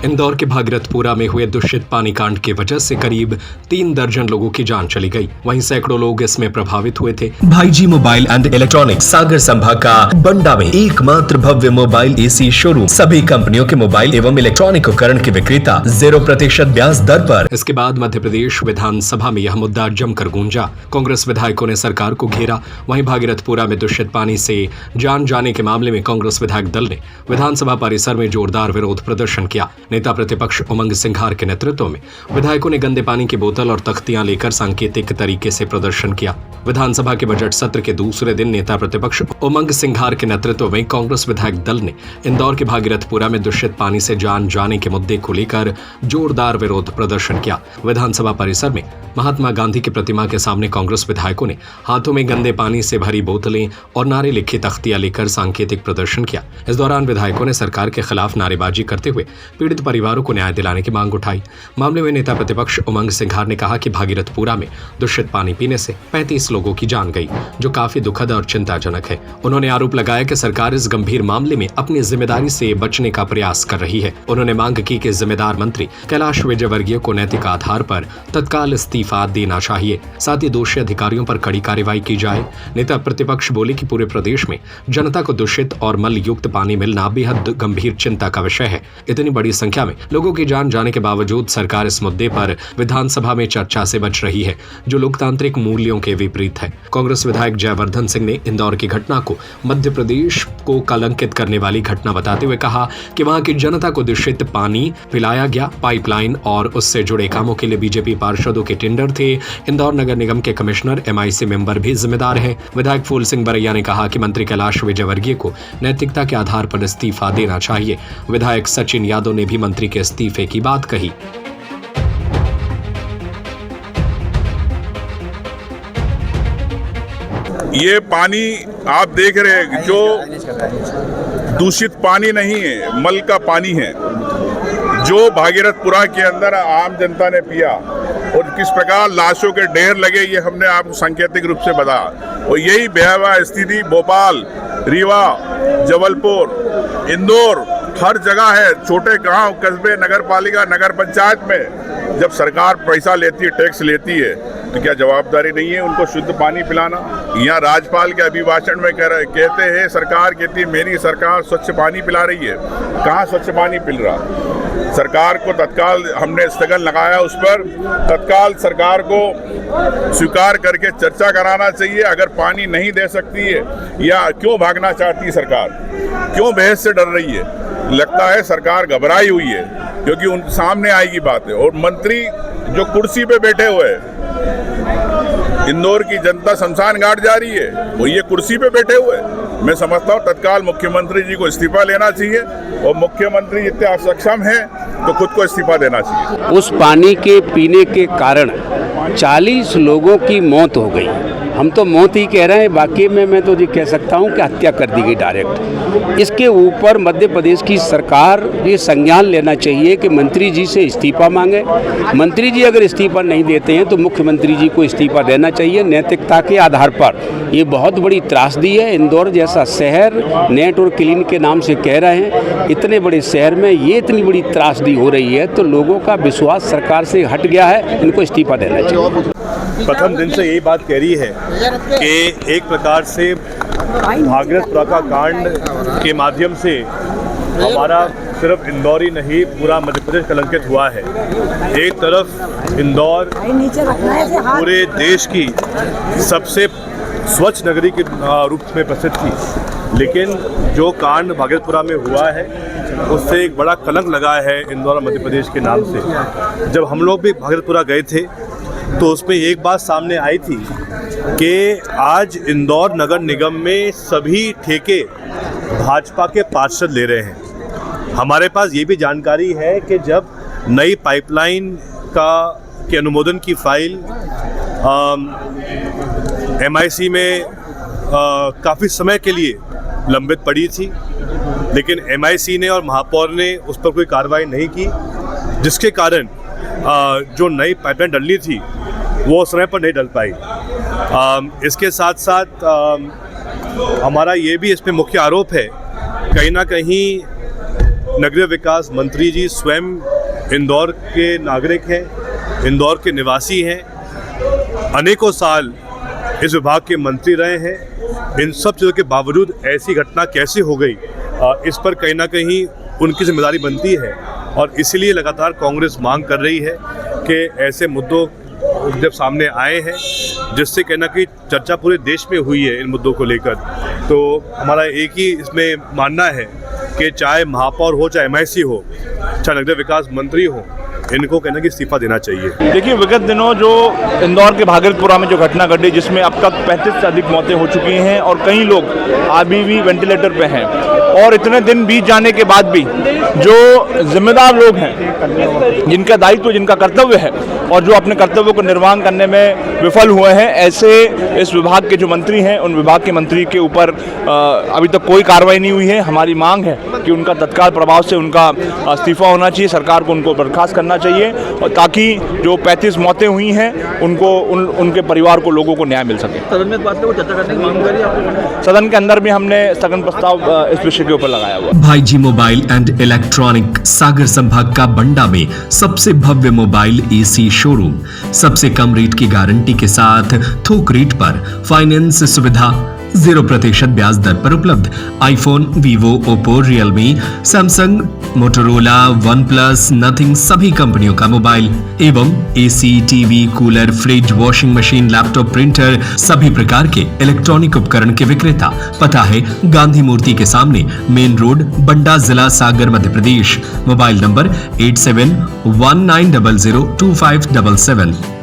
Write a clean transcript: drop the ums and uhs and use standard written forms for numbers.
इंदौर के भागीरथपुरा में हुए दूषित पानी कांड की वजह से करीब 3 दर्जन लोगों की जान चली गई। वहीं सैकड़ों लोग इसमें प्रभावित हुए थे। भाईजी मोबाइल एंड इलेक्ट्रॉनिक्स सागर संभाग का बंडा में एकमात्र भव्य मोबाइल एसी शोरूम, सभी कंपनियों के मोबाइल एवं इलेक्ट्रॉनिक उपकरण के विक्रेता 0% ब्याज दर पर। इसके बाद मध्य प्रदेश विधानसभा में यह मुद्दा जमकर गूंजा। कांग्रेस विधायकों ने सरकार को घेरा। वहीं भागीरथपुरा में दूषित पानी से जान जाने के मामले में कांग्रेस विधायक दल ने विधानसभा परिसर में जोरदार विरोध प्रदर्शन किया। नेता प्रतिपक्ष उमंग सिंघार के नेतृत्व में विधायकों ने गंदे पानी की बोतल और तख्तियां लेकर सांकेतिक तरीके से प्रदर्शन किया। विधानसभा के बजट सत्र के दूसरे दिन नेता प्रतिपक्ष उमंग सिंघार के नेतृत्व में कांग्रेस विधायक दल ने इंदौर के भागीरथपुरा में दूषित पानी से जान जाने के मुद्दे को लेकर जोरदार विरोध प्रदर्शन किया। विधानसभा परिसर में महात्मा गांधी की प्रतिमा के सामने कांग्रेस विधायकों ने हाथों में गंदे पानी से भरी बोतलें और नारे लिखी तख्तियां लेकर सांकेतिक प्रदर्शन किया। इस दौरान विधायकों ने सरकार के खिलाफ नारेबाजी करते हुए पीड़ित परिवारों को न्याय दिलाने की मांग उठाई। मामले में नेता प्रतिपक्ष उमंग सिंघार ने कहा कि भागीरथपुरा में दूषित पानी पीने से 35 लोगों की जान गई, जो काफी दुखद और चिंताजनक है। उन्होंने आरोप लगाया कि सरकार इस गंभीर मामले में अपनी जिम्मेदारी से बचने का प्रयास कर रही है। उन्होंने मांग की कि जिम्मेदार मंत्री कैलाश विजयवर्गीय को नैतिक आधार पर तत्काल इस्तीफा देना चाहिए, साथ ही दोषी अधिकारियों पर कड़ी कार्रवाई की जाए। नेता प्रतिपक्ष बोले कि पूरे प्रदेश में जनता को दूषित और मल युक्त पानी मिलना बेहद गंभीर चिंता का विषय है। इतनी बड़ी संख्या में लोगों की जान जाने के बावजूद सरकार इस मुद्दे पर विधानसभा में चर्चा से बच रही है, जो लोकतांत्रिक मूल्यों के विपरीत है। कांग्रेस विधायक जयवर्धन सिंह ने इंदौर की घटना को मध्य प्रदेश को कलंकित करने वाली घटना बताते हुए कहा कि वहां की जनता को दूषित पानी पिलाया गया। पाइपलाइन और उससे जुड़े कामों के लिए बीजेपी पार्षदों के टेंडर थे। इंदौर नगर निगम के कमिश्नर MIC मेंबर भी जिम्मेदार हैं। विधायक फूल सिंह बरैया ने कहा कि मंत्री कैलाश विजयवर्गीय को नैतिकता के आधार पर इस्तीफा देना चाहिए। विधायक सचिन यादव ने भी मंत्री के इस्तीफे की बात कही। ये पानी आप देख रहे हैं, जो दूषित पानी नहीं है, मल का पानी है, जो भागीरथपुरा के अंदर आम जनता ने पिया और किस प्रकार लाशों के ढेर लगे, ये हमने आपको सांकेतिक रूप से बताया। और यही भयावह स्थिति भोपाल, रीवा, जबलपुर, इंदौर, हर जगह है। छोटे गांव, कस्बे, नगर पालिका, नगर पंचायत में जब सरकार पैसा लेती है, टैक्स लेती है, तो क्या जवाबदारी नहीं है उनको शुद्ध पानी पिलाना? यहाँ राज्यपाल के अभिभाषण में कहते हैं, सरकार कहती है मेरी सरकार स्वच्छ पानी पिला रही है। कहाँ स्वच्छ पानी पिल रहा? सरकार को तत्काल हमने स्थगन लगाया, उस पर तत्काल सरकार को स्वीकार करके चर्चा कराना चाहिए। अगर पानी नहीं दे सकती है या क्यों भागना चाहती है सरकार, क्यों बहस से डर रही है? लगता है सरकार घबराई हुई है, क्योंकि उन सामने आएगी बातें। और मंत्री जो कुर्सी पे बैठे हुए हैं, इंदौर की जनता शमशान घाट जा रही है, वो ये कुर्सी पे बैठे हुए हैं। मैं समझता हूँ तत्काल मुख्यमंत्री जी को इस्तीफा लेना चाहिए, और मुख्यमंत्री जितने असक्षम हैं तो खुद को इस्तीफा देना चाहिए। उस पानी के पीने के कारण 40 लोगों की मौत हो गई। हम तो मौत ही कह रहे हैं, बाकी में मैं तो ये कह सकता हूँ कि हत्या कर दी गई डायरेक्ट। इसके ऊपर मध्य प्रदेश की सरकार ये संज्ञान लेना चाहिए कि मंत्री जी से इस्तीफा मांगे। मंत्री जी अगर इस्तीफा नहीं देते हैं तो मुख्यमंत्री जी को इस्तीफा देना चाहिए नैतिकता के आधार पर। ये बहुत बड़ी त्रासदी है। इंदौर जैसा शहर नेट और क्लीन के नाम से कह रहे हैं, इतने बड़े शहर में ये इतनी बड़ी त्रासदी हो रही है, तो लोगों का विश्वास सरकार से हट गया है। इनको इस्तीफा देना चाहिए। प्रथम दिन से यही बात कह रही है कि एक प्रकार से भागीरथपुरा का कांड के माध्यम से हमारा सिर्फ इंदौर ही नहीं, पूरा मध्य प्रदेश कलंकित हुआ है। एक तरफ इंदौर पूरे देश की सबसे स्वच्छ नगरी के रूप में प्रसिद्ध थी, लेकिन जो कांड भागीरथपुरा में हुआ है उससे एक बड़ा कलंक लगा है इंदौर और मध्य प्रदेश के नाम से। जब हम लोग भी भागीरथपुरा गए थे तो उसमें एक बात सामने आई थी कि आज इंदौर नगर निगम में सभी ठेके भाजपा के पार्षद ले रहे हैं। हमारे पास ये भी जानकारी है कि जब नई पाइपलाइन के अनुमोदन की फाइल MIC में काफ़ी समय के लिए लंबित पड़ी थी, लेकिन MIC ने और महापौर ने उस पर कोई कार्रवाई नहीं की, जिसके कारण जो नई पाइपलाइन डलनी थी वो समय पर नहीं डल पाई। इसके साथ साथ हमारा ये भी इस पे मुख्य आरोप है, कहीं ना कहीं नगरीय विकास मंत्री जी स्वयं इंदौर के नागरिक हैं, इंदौर के निवासी हैं, अनेकों साल इस विभाग के मंत्री रहे हैं। इन सब चीज़ों के बावजूद ऐसी घटना कैसे हो गई, इस पर कहीं ना कहीं उनकी जिम्मेदारी बनती है और इसीलिए लगातार कांग्रेस मांग कर रही है कि ऐसे मुद्दों जब सामने आए हैं जिससे कहीं ना कहीं चर्चा पूरे देश में हुई है इन मुद्दों को लेकर, तो हमारा एक ही इसमें मानना है कि चाहे महापौर हो, चाहे MIC हो, चाहे नगरीय विकास मंत्री हो, इनको कहना कि इस्तीफा देना चाहिए। देखिए, विगत दिनों जो इंदौर के भागलपुरा में जो घटना घटी जिसमें अब तक 35 से अधिक मौतें हो चुकी हैं और कई लोग अभी भी वेंटिलेटर पे हैं और इतने दिन बीत जाने के बाद भी जो जिम्मेदार लोग हैं, जिनका दायित्व, जिनका कर्तव्य है और जो अपने कर्तव्यों को निर्वहन करने में विफल हुए हैं, ऐसे इस विभाग के जो मंत्री हैं उन विभाग के मंत्री के ऊपर अभी तक कोई कार्रवाई नहीं हुई है। हमारी मांग है कि उनका तत्काल प्रभाव से उनका इस्तीफा होना चाहिए, सरकार को उनको बर्खास्त करना चाहिए और ताकि जो 35 मौतें हुई हैं उनको उनके परिवार को, लोगों को न्याय मिल सके। सदन में बात को चर्चा करने की मांग करी आपने? सदन के अंदर भी हमने स्थगन प्रस्ताव इस विषय के ऊपर लगाया हुआ। भाईजी मोबाइल एंड इलेक्ट्रॉनिक सागर संभाग का बंडा में सबसे भव्य मोबाइल AC शोरूम, सबसे कम रेट की गारंटी के साथ थोक रेट पर फाइनेंस सुविधा, 0% ब्याज दर पर उपलब्ध। IPhone, Vivo, Oppo, Realme, Samsung, Motorola, OnePlus, nothing सभी कंपनियों का मोबाइल एवं AC, TV, cooler, fridge, washing machine, laptop, printer सभी प्रकार के इलेक्ट्रॉनिक उपकरण के विक्रेता। पता है गांधी मूर्ति के सामने, मेन रोड, बंडा, जिला सागर, मध्य प्रदेश। Mobile number 8719002577।